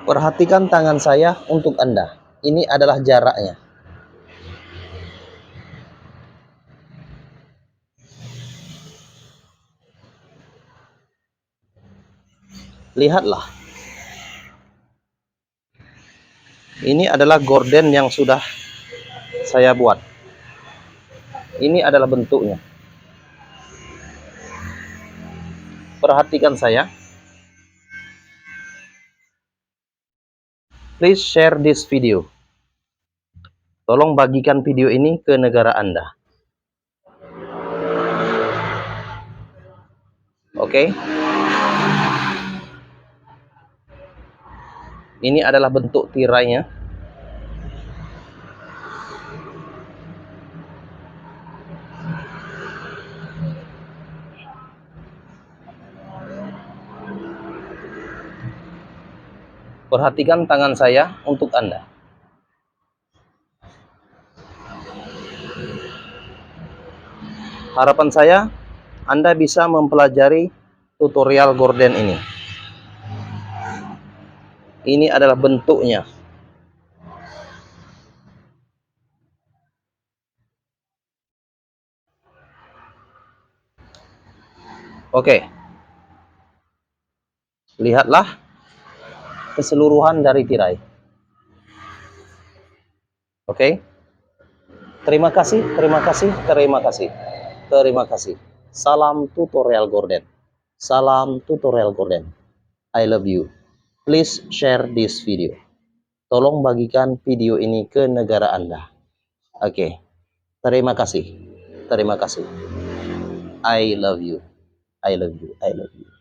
Perhatikan tangan saya untuk Anda. Ini adalah jaraknya. Lihatlah. Ini adalah gorden yang sudah saya buat. Ini adalah bentuknya. Perhatikan saya. Please share this video. Tolong bagikan video ini ke negara Anda. Oke? Ini adalah bentuk tirainya. Perhatikan tangan saya untuk Anda. Harapan saya, Anda bisa mempelajari tutorial gorden ini. Ini adalah bentuknya. Oke. Lihatlah keseluruhan dari tirai. Oke? Terima kasih, terima kasih, terima kasih. Terima kasih. Salam tutorial gorden. Salam tutorial gorden. I love you. Please share this video. Tolong bagikan video ini ke negara Anda. Oke. Terima kasih. Terima kasih. I love you. I love you. I love you.